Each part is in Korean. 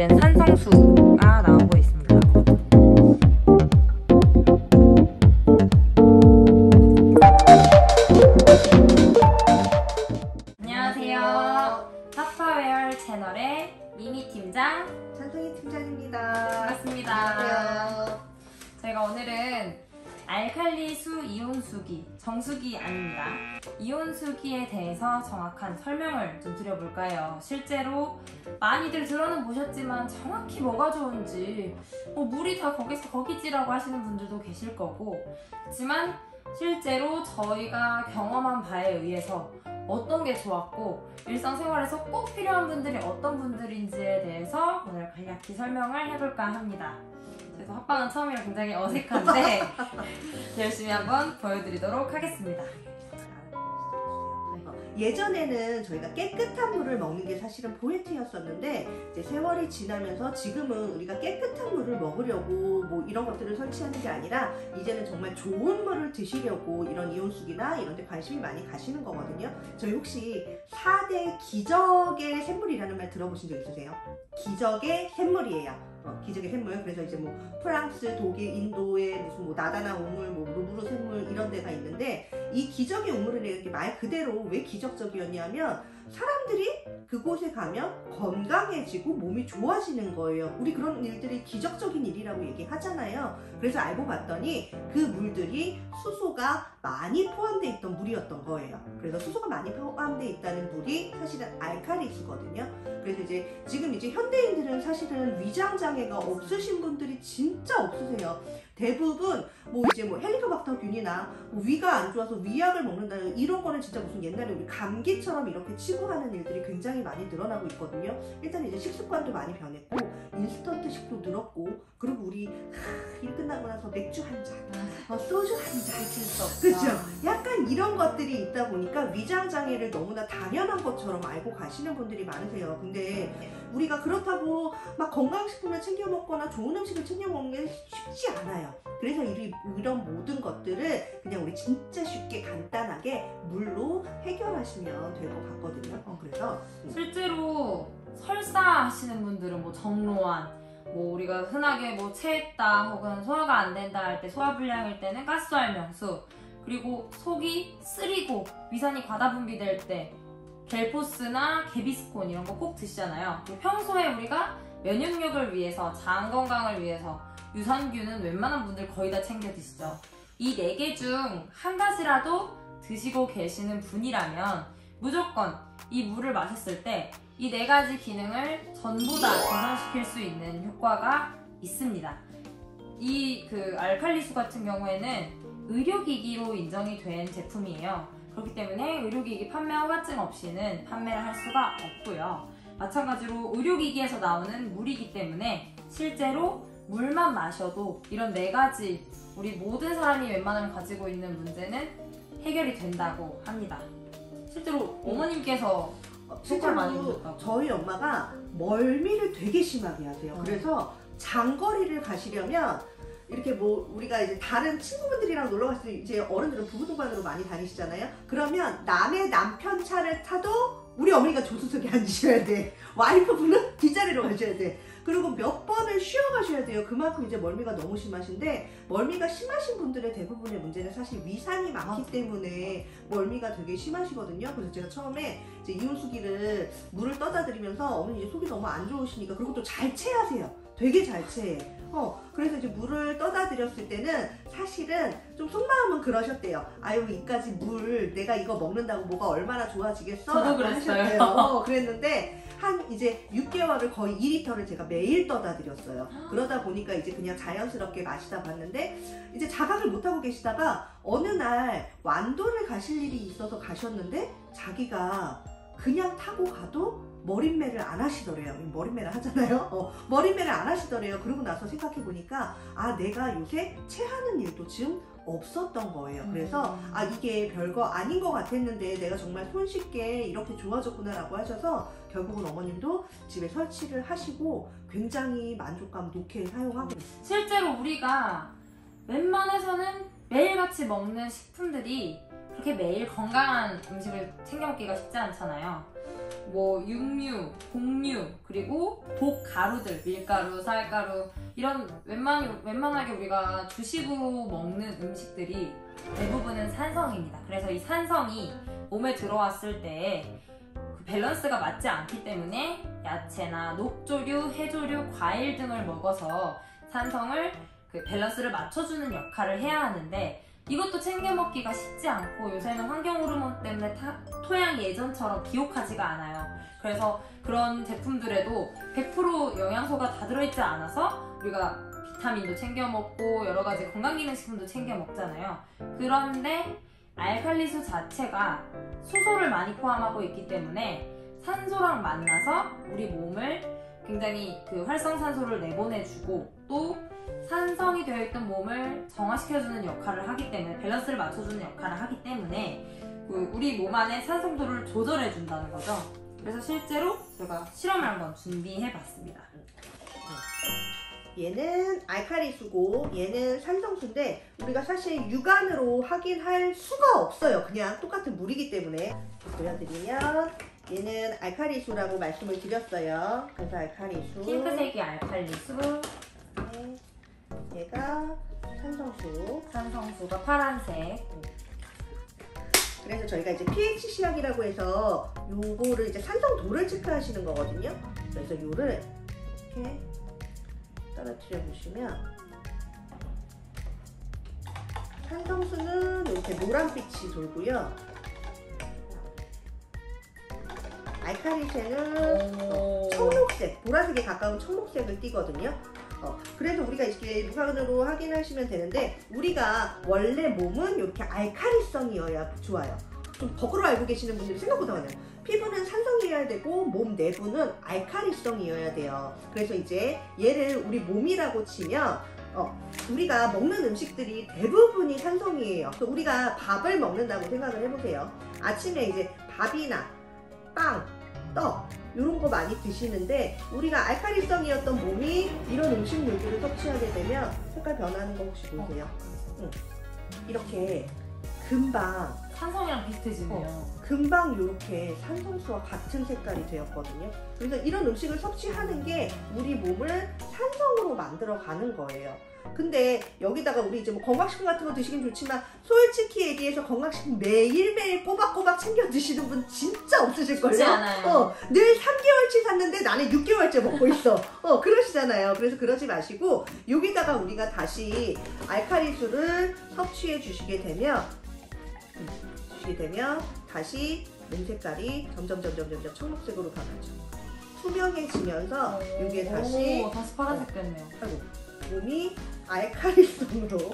준비된 산성수가 나오고 있습니다. 안녕하세요. 파파웨어 채널의 미미 팀장, 찬송이 팀장입니다. 반갑습니다. 안녕하세요. 저희가 오늘은 알칼리수 이온수기, 정수기 아닙니다. 이온수기에 대해서 정확한 설명을 좀 드려볼까 해요. 실제로 많이들 들어는 보셨지만 정확히 뭐가 좋은지 물이 다 거기서 거기지라고 하시는 분들도 계실 거고, 하지만 실제로 저희가 경험한 바에 의해서 어떤 게 좋았고 일상생활에서 꼭 필요한 분들이 어떤 분들인지에 대해서 오늘 간략히 설명을 해볼까 합니다. 그래서 합방은 처음이라 굉장히 어색한데 열심히 한번 보여드리도록 하겠습니다. 예전에는 저희가 깨끗한 물을 먹는 게 사실은 포인트였었는데, 이제 세월이 지나면서 지금은 우리가 깨끗한 물을 먹으려고 뭐 이런 것들을 설치하는 게 아니라 이제는 정말 좋은 물을 드시려고 이런 이온수기나 이런 데 관심이 많이 가시는 거거든요. 저희 혹시 4대 기적의 샘물이라는 말 들어보신 적 있으세요? 기적의 샘물이에요. 기적의 샘물. 그래서 이제 뭐 프랑스, 독일, 인도에 무슨 뭐 나다나 우물, 뭐 루브르 샘물 이런 데가 있는데, 이 기적의 우물은 이렇게 말 그대로 왜 기적적이었냐면 사람들이 그곳에 가면 건강해지고 몸이 좋아지는 거예요. 우리 그런 일들이 기적적인 일이라고 얘기하잖아요. 그래서 알고 봤더니 그 물들이 수소가 많이 포함되어 있던 물이었던 거예요. 그래서 수소가 많이 포함되어 있다는 물이 사실은 알칼리수거든요. 그래서 이제 지금 이제 현대인들은 사실은 위장 장애가 없으신 분들이 진짜 없으세요. 대부분 뭐 이제 뭐 헬리코박터균이나 뭐 위가 안 좋아서 위약을 먹는다는 이런 거는 진짜 무슨 옛날에 우리 감기처럼 이렇게 치부하는 일들이 굉장히 많이 늘어나고 있거든요. 일단 이제 식습관도 많이 변했고 인스턴트식도 늘었고, 그리고 우리 일 끝나고 나서 맥주 한 잔, 소주 한 잔, 그렇죠? 약간 이런 것들이 있다 보니까 위장 장애를 너무나 당연한 것처럼 알고 가시는 분들이 많으세요. 근데 우리가 그렇다고 막 건강식품을 챙겨 먹거나 좋은 음식을 챙겨 먹는 게 쉽지 않아요. 그래서 이런 모든 것들을 그냥 우리 진짜 쉽게 간단하게 물로 해결하시면 될 것 같거든요. 그래서 실제로 설사 하시는 분들은 뭐 정로환, 뭐 우리가 흔하게 뭐 체했다 혹은 소화가 안 된다 할 때, 소화불량일 때는 가스알명수, 그리고 속이 쓰리고 위산이 과다 분비될 때 겔포스나 개비스콘 이런 거 꼭 드시잖아요. 평소에 우리가 면역력을 위해서, 장 건강을 위해서 유산균은 웬만한 분들 거의 다 챙겨 드시죠. 이 4개 중 한 가지라도 드시고 계시는 분이라면 무조건 이 물을 마셨을 때 이 4가지 기능을 전부 다 개선시킬 수 있는 효과가 있습니다. 이 알칼리수 같은 경우에는 의료기기로 인정이 된 제품이에요. 그렇기 때문에 의료기기 판매 허가증 없이는 판매를 할 수가 없고요. 마찬가지로 의료기기에서 나오는 물이기 때문에 실제로 물만 마셔도 이런 4가지 우리 모든 사람이 웬만하면 가지고 있는 문제는 해결이 된다고 합니다. 실제로 어머님께서 실제로 많이 보셨다고. 저희 엄마가 멀미를 되게 심하게 하세요. 그래서 장거리를 가시려면 이렇게 뭐 우리가 이제 다른 친구분들이랑 놀러 갔을 때 이제 어른들은 부부 동반으로 많이 다니시잖아요. 그러면 남의 남편 차를 타도 우리 어머니가 조수석에 앉으셔야 돼. 와이프분은 뒷자리로 가셔야 돼. 그리고 몇 번을 쉬어가셔야 돼요. 그만큼 이제 멀미가 너무 심하신데, 멀미가 심하신 분들의 대부분의 문제는 사실 위산이 많기 때문에 멀미가 되게 심하시거든요. 그래서 제가 처음에 이제 이온수기를 물을 떠다 드리면서 어머니 이제 속이 너무 안 좋으시니까, 그리고 또 잘 체하세요. 되게 잘 체해. 그래서 이제 물을 떠다 드렸을 때는 사실은 좀 속마음은 그러셨대요. 아유, 이까지 물 내가 이거 먹는다고 뭐가 얼마나 좋아지겠어? 저도 그랬어요. 그랬는데 한 이제 6개월을 거의 2리터를 제가 매일 떠다 드렸어요. 그러다 보니까 이제 그냥 자연스럽게 마시다 봤는데, 이제 자각을 못하고 계시다가 어느 날 완도를 가실 일이 있어서 가셨는데 자기가 그냥 타고 가도 머릿매를 안 하시더래요. 머릿매를 하잖아요. 머릿매를 안 하시더래요. 그러고 나서 생각해보니까 내가 요새 체하는 일도 지금 없었던 거예요. 그래서 이게 별거 아닌 것 같았는데 내가 정말 손쉽게 이렇게 좋아졌구나 라고 하셔서 결국은 어머님도 집에 설치를 하시고 굉장히 만족감 높게 사용하고 있어요. 실제로 우리가 웬만해서는 매일같이 먹는 식품들이 그렇게 매일 건강한 음식을 챙겨 먹기가 쉽지 않잖아요. 뭐 육류, 곡류, 그리고 복가루들, 밀가루, 쌀가루 이런 웬만하게 우리가 주식으로 먹는 음식들이 대부분은 산성입니다. 그래서 이 산성이 몸에 들어왔을 때 그 밸런스가 맞지 않기 때문에 야채나 녹조류, 해조류, 과일 등을 먹어서 산성을 그 밸런스를 맞춰주는 역할을 해야 하는데 이것도 챙겨 먹기가 쉽지 않고 요새는 환경 호르몬 때문에 토양이 예전처럼 비옥하지가 않아요. 그래서 그런 제품들에도 100% 영양소가 다 들어있지 않아서 우리가 비타민도 챙겨 먹고 여러 가지 건강기능식품도 챙겨 먹잖아요. 그런데 알칼리수 자체가 수소를 많이 포함하고 있기 때문에 산소랑 만나서 우리 몸을 굉장히 그 활성산소를 내보내주고 또 산성이 되어있던 몸을 정화시켜주는 역할을 하기 때문에 밸런스를 맞춰주는 역할을 하기 때문에 그 우리 몸 안에 산성도를 조절해준다는 거죠. 그래서 실제로 제가 실험을 한번 준비해봤습니다. 얘는 알칼리수고 얘는 산성수인데 우리가 사실 육안으로 확인할 수가 없어요. 그냥 똑같은 물이기 때문에. 보여드리면 얘는 알칼리수라고 말씀을 드렸어요. 그래서 알칼리수, 핑크색이 알칼리수, 네, 얘가 산성수, 산성수가 파란색. 그래서 저희가 이제 pH 시약이라고 해서 요거를 이제 산성도를 체크하시는 거거든요. 그래서 요를 이렇게 떨어뜨려 보시면 산성수는 이렇게 노란빛이 돌고요. 알칼리수는 청록색, 보라색에 가까운 청록색을 띠거든요. 그래서 우리가 이렇게 육안으로 확인하시면 되는데 우리가 원래 몸은 이렇게 알칼리성이어야 좋아요. 좀 거꾸로 알고 계시는 분들이 생각보다 많아요. 피부는 산성이어야 되고 몸 내부는 알칼리성이어야 돼요. 그래서 이제 얘를 우리 몸이라고 치면 우리가 먹는 음식들이 대부분이 산성이에요. 우리가 밥을 먹는다고 생각을 해보세요. 아침에 이제 밥이나 빵, 떡 이런 거 많이 드시는데 우리가 알칼리성이었던 몸이 이런 음식물들을 섭취하게 되면 색깔 변하는 거 혹시 보세요? 이렇게 금방 산성이랑 비슷해지네요. 금방 이렇게 산성수와 같은 색깔이 되었거든요. 그래서 이런 음식을 섭취하는 게 우리 몸을 산성으로 만들어 가는 거예요. 근데 여기다가 우리 이제 뭐 건강식품 같은 거 드시긴 좋지만 솔직히 얘기해서 건강식품 매일매일 꼬박꼬박 챙겨 드시는 분 진짜 없으실걸요? 쉽지 않아요. 늘 3개월치 샀는데 나는 6개월째 먹고 있어. 그러시잖아요. 그래서 그러지 마시고 여기다가 우리가 다시 알칼리수를 섭취해 주시게 되면 다시 몸 색깔이 점점 청록색으로 변하죠. 투명해지면서 이게 다시 파란색 됐네요. 몸이 알칼리성으로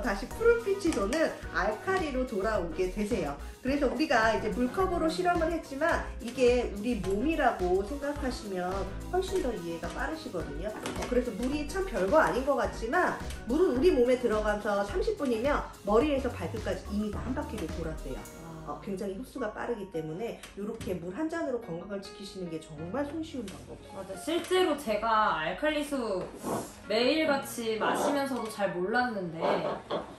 다시 푸른빛이 도는 알칼리로 돌아오게 되세요. 그래서 우리가 이제 물컵으로 실험을 했지만 이게 우리 몸이라고 생각하시면 훨씬 더 이해가 빠르시거든요. 그래서 물이 참 별거 아닌 것 같지만 물은 우리 몸에 들어가서 30분이면 머리에서 발끝까지 이미 다 한 바퀴를 돌았대요. 굉장히 흡수가 빠르기 때문에 이렇게 물 한 잔으로 건강을 지키시는 게 정말 손쉬운 방법이에요. 맞아. 실제로 제가 알칼리수 매일같이 마시면서도 잘 몰랐는데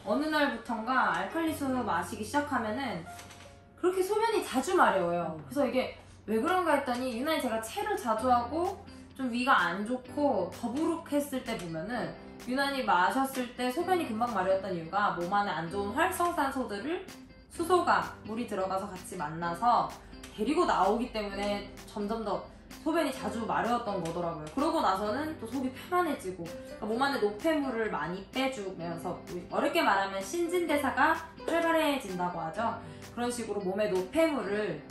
어느 날부턴가 알칼리수 마시기 시작하면은 그렇게 소변이 자주 마려워요. 그래서 이게 왜 그런가 했더니 유난히 제가 체를 자주 하고 좀 위가 안 좋고 더부룩했을 때 보면은 유난히 마셨을 때 소변이 금방 마려웠던 이유가 몸 안에 안 좋은 활성산소들을 수소가 물이 들어가서 같이 만나서 데리고 나오기 때문에 점점 더 소변이 자주 마려웠던 거더라고요. 그러고 나서는 또 속이 편안해지고 그러니까 몸 안에 노폐물을 많이 빼주면서 어렵게 말하면 신진대사가 활발해진다고 하죠. 그런 식으로 몸의 노폐물을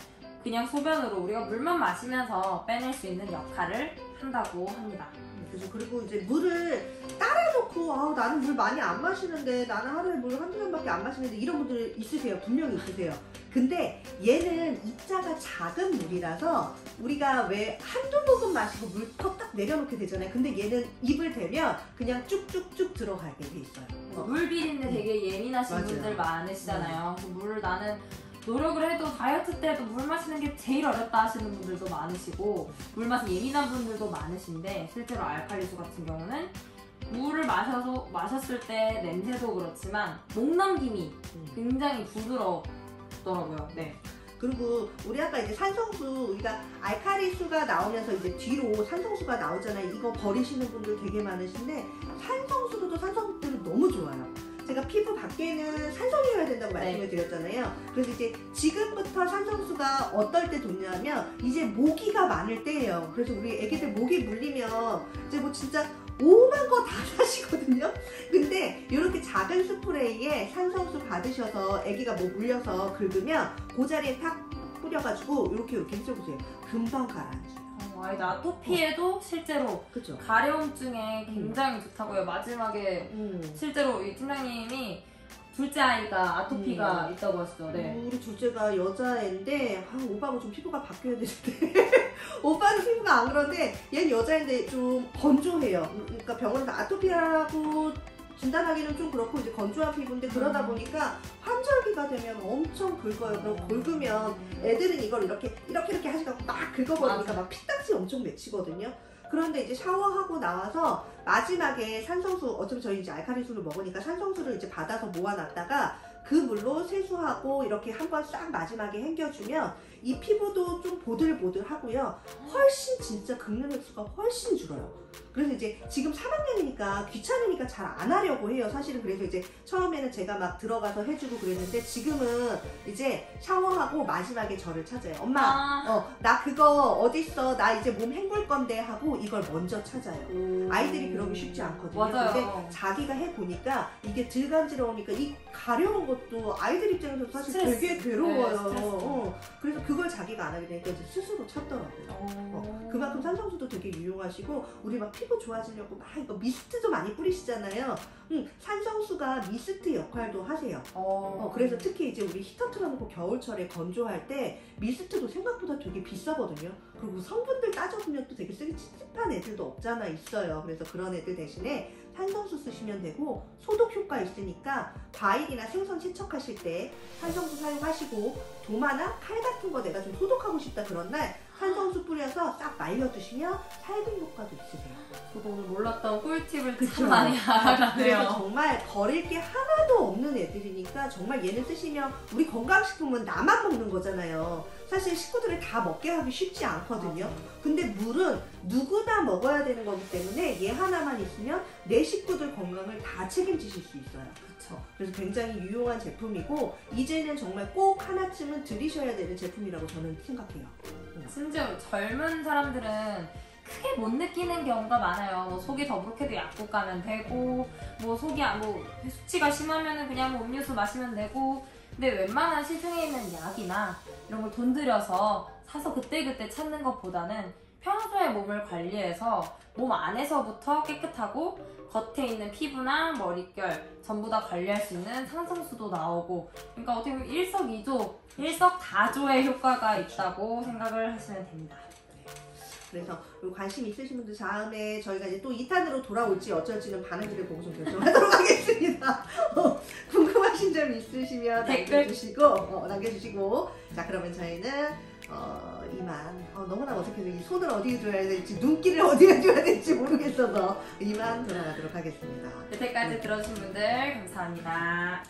그냥 소변으로 우리가 물만 마시면서 빼낼 수 있는 역할을 한다고 합니다. 그리고 이제 물을 따라놓고 나는 물 많이 안 마시는데 나는 하루에 물 한두 잔밖에 안 마시는데 이런 분들 있으세요. 분명히 있으세요. 근데 얘는 입자가 작은 물이라서 우리가 왜 한두 모금 마시고 물 턱 딱 내려놓게 되잖아요. 근데 얘는 입을 대면 그냥 쭉쭉쭉 들어가게 돼 있어요. 물 비린내 되게 예민하신 맞아요. 분들 많으시잖아요. 물을 나는 노력을 해도 다이어트 때도 물 마시는 게 제일 어렵다 하시는 분들도 많으시고 물 맛이 예민한 분들도 많으신데 실제로 알칼리수 같은 경우는 물을 마셨을 때 냄새도 그렇지만 목 넘김이 굉장히 부드럽더라고요. 네. 그리고 우리 아까 이제 산성수, 우리가 알칼리수가 나오면서 이제 뒤로 산성수가 나오잖아요. 이거 버리시는 분들 되게 많으신데 산성수도 산성수들은 너무 좋아요. 제가 피부 밖에는 산성이어야 된다고 말씀을 드렸잖아요. 그래서 이제 지금부터 산성수가 어떨 때 좋냐면 이제 모기가 많을 때예요. 그래서 우리 애기들 모기 물리면 이제 뭐 진짜 오만 거 다 사시거든요. 근데 이렇게 작은 스프레이에 산성수 받으셔서 애기가 뭐 물려서 긁으면 그 자리에 탁 뿌려가지고 이렇게 해줘보세요. 금방 가라앉아요. 아이들 아토피에도 실제로 그쵸? 가려움증에 굉장히 좋다고요. 마지막에 실제로 이 팀장님이 둘째 아이가 아토피가 있다고 하시죠. 네. 우리 둘째가 여자애인데 오빠하고 좀 피부가 바뀌어야 되는데 오빠는 피부가 안 그런데 얘는 여자인데 좀 건조해요. 그러니까 병원에서 아토피라고 진단하기는 좀 그렇고 이제 건조한 피부인데 그러다 보니까 환절기가 되면 엄청 긁어요. 그럼 긁으면 애들은 이걸 이렇게 하시고 막 긁어버리니까 막 피딱지 엄청 맺히거든요. 그런데 이제 샤워하고 나와서 마지막에 산성수, 어차피 저희 이제 알칼리수를 먹으니까 산성수를 이제 받아서 모아놨다가 그 물로 세수하고 이렇게 한번 싹 마지막에 헹겨주면 이 피부도 좀 보들보들하고요. 훨씬 진짜 긁는 횟수가 훨씬 줄어요. 그래서 이제 지금 3학년이니까 귀찮으니까 잘 안 하려고 해요. 사실은 그래서 이제 처음에는 제가 막 들어가서 해주고 그랬는데 지금은 이제 샤워하고 마지막에 저를 찾아요. 엄마, 나 그거 어딨어? 나 이제 몸 헹굴 건데 하고 이걸 먼저 찾아요. 아이들이 그러기 쉽지 않거든요. 맞아요. 근데 자기가 해보니까 이게 들간지러우니까 이 가려운 것도 아이들 입장에서 사실 스트레스. 되게 괴로워요. 네, 그래서 그걸 자기가 안 하게 되니까 이제 스스로 찾더라고요. 그만큼 산성수도 되게 유용하시고 우리 막 피부 좋아지려고 막 이거 미스트도 많이 뿌리시잖아요. 산성수가 미스트 역할도 하세요. 그래서 특히 이제 우리 히터 틀어놓고 겨울철에 건조할 때 미스트도 생각보다 되게 비싸거든요. 그리고 성분들 따져보면 또 되게 쓰기 찝찝한 애들도 없잖아 있어요. 그래서 그런 애들 대신에 산성수 쓰시면 되고 소독 효과 있으니까 과일이나 생선 세척하실 때 산성수 사용하시고 도마나 칼 같은 거 내가 좀 소독하고 싶다 그런 날 산성수 뿌려서 싹 말려주시면 살균 효과도 있으세요. 저도 오늘 몰랐던 꿀팁을 그쵸? 참 많이 알아가네요. 그래서 정말 버릴 게 하나도 없는 애들이니까 정말 얘는 쓰시면 우리 건강식품은 나만 먹는 거잖아요. 사실 식구들을 다 먹게 하기 쉽지 않거든요. 근데 물은 누구나 먹어야 되는 거기 때문에 얘 하나만 있으면 내 식구들 건강을 다 책임지실 수 있어요. 그쵸. 그래서 굉장히 유용한 제품이고 이제는 정말 꼭 하나쯤은 들이셔야 되는 제품이라고 저는 생각해요. 심지어 젊은 사람들은 크게 못 느끼는 경우가 많아요. 뭐 속이 더부룩해도 약국 가면 되고, 뭐 속이 뭐 수치가 심하면은 그냥 뭐 음료수 마시면 되고. 근데 웬만한 시중에 있는 약이나 이런 걸 돈 들여서 사서 그때그때 찾는 것보다는 평소에 몸을 관리해서 몸 안에서부터 깨끗하고 겉에 있는 피부나 머릿결 전부 다 관리할 수 있는 산성수도 나오고, 그러니까 어떻게 보면 일석이조, 일석다조의 효과가 있다고 생각을 하시면 됩니다. 그래서 관심 있으신 분들 다음에 저희가 이제 또 2탄으로 돌아올지 어쩔지는 반응들을 보고 좀 결정하도록 하겠습니다. 궁금하신 점 있으시면 댓글 남겨주시고 자 그러면 저희는 이만 너무나 어색해서 이 손을 어디에 줘야 될지 눈길을 어디에 줘야 될지 모르겠어서 이만 돌아가도록 하겠습니다. 여태까지 들어주신 분들 감사합니다.